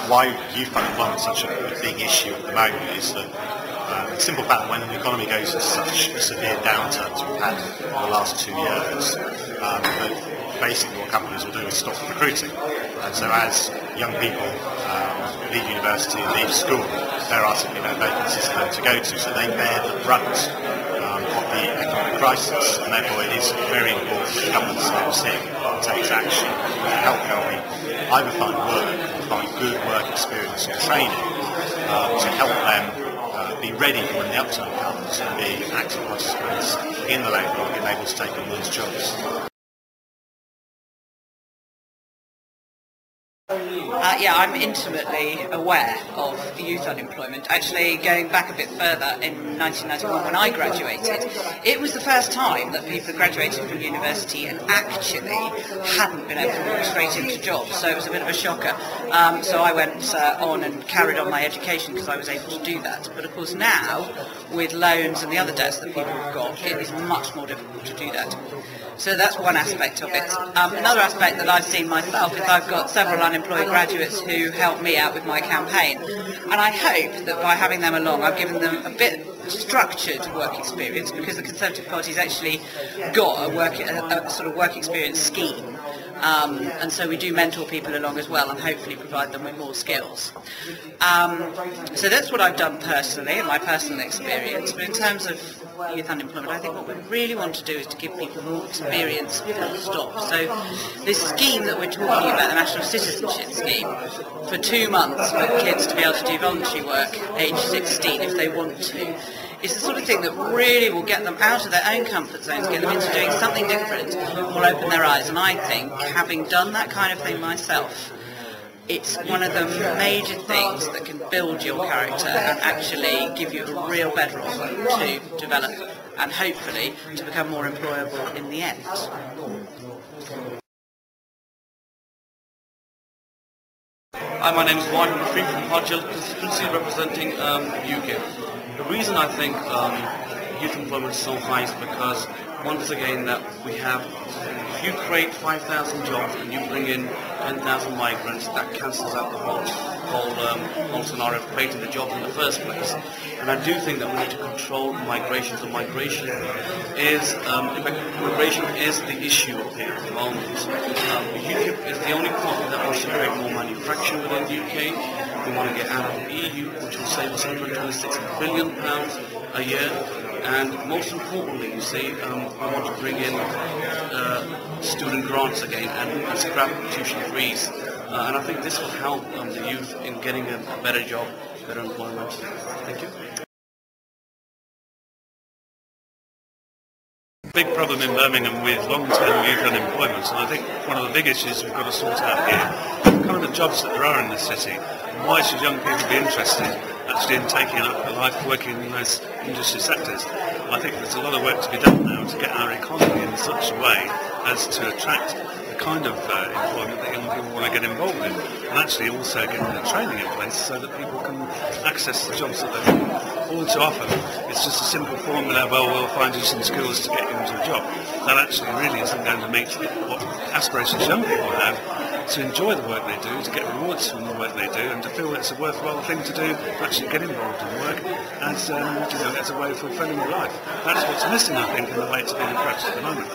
why youth unemployment is such a big issue at the moment is that the simple fact that when an economy goes through such a severe downturn as we've had in the last 2 years, that basically what companies will do is stop recruiting. And so as young people leave university and leave school, there are simply no vacancies for them to go to, so they bear the brunt of the economic crisis, and therefore it is very important that government steps in and takes action to help young people either find work or find good work experience and training to help them be ready for when the upturn comes and be active participants in the labour market and able to take on those jobs. Yeah, I'm intimately aware of youth unemployment. Actually, going back a bit further, in 1991 when I graduated, it was the first time that people had graduated from university and actually hadn't been able to walk straight into jobs, so it was a bit of a shocker. So I went on and carried on my education because I was able to do that. But of course now, with loans and the other debts that people have got, it is much more difficult to do that. So that's one aspect of it. Another aspect that I've seen myself is I've got several unemployed graduates who help me out with my campaign, and I hope that by having them along I've given them a bit structured work experience, because the Conservative Party's actually got a sort of work experience scheme, and so we do mentor people along as well and hopefully provide them with more skills. So that's what I've done personally in my personal experience, but in terms of youth unemployment, I think what we really want to do is to give people more experience full stop. So this scheme that we're talking about, the National Citizenship Scheme, for 2 months for kids to be able to do voluntary work age 16 if they want to, is the sort of thing that really will get them out of their own comfort zones, get them into doing something different, and will open their eyes. And I think, having done that kind of thing myself, it's one of the major things that can build your character and actually give you a real bedrock to develop and hopefully to become more employable in the end. Hi, my name is Warren Murphy from Harthill constituency representing UKIP. The reason I think youth employment is so high is because, once again, that we have, if you create 5,000 jobs and you bring in 10,000 migrants, that cancels out the whole scenario of creating the jobs in the first place. And I do think that we need to control migration. So migration is the issue up here at the moment. UKIP is the only party that wants to create more manufacturing within the UK. We want to get out of the EU, which will save us £126 billion a year. And most importantly, you see, we want to bring in student grants again and scrap tuition fees. And I think this will help the youth in getting a better job, better employment. Thank you. Big problem in Birmingham with long-term youth unemployment, and I think one of the big issues we've got to sort out here, the kind of jobs that there are in the city, and why should young people be interested actually in taking up a life working in those industry sectors. I think there's a lot of work to be done now to get our economy in such a way as to attract the kind of employment that young people want to get involved in, and actually also getting the training in place so that people can access the jobs that they want. All too often it's just a simple formula, well, we'll find you some skills to get you into a job. That actually really isn't going to meet what aspirations young people have to enjoy the work they do, to get rewards from the work they do, and to feel that it's a worthwhile thing to do, to actually get involved in work as, as a way of fulfilling your life. That's what's missing, I think, in the way it's being approached at the moment.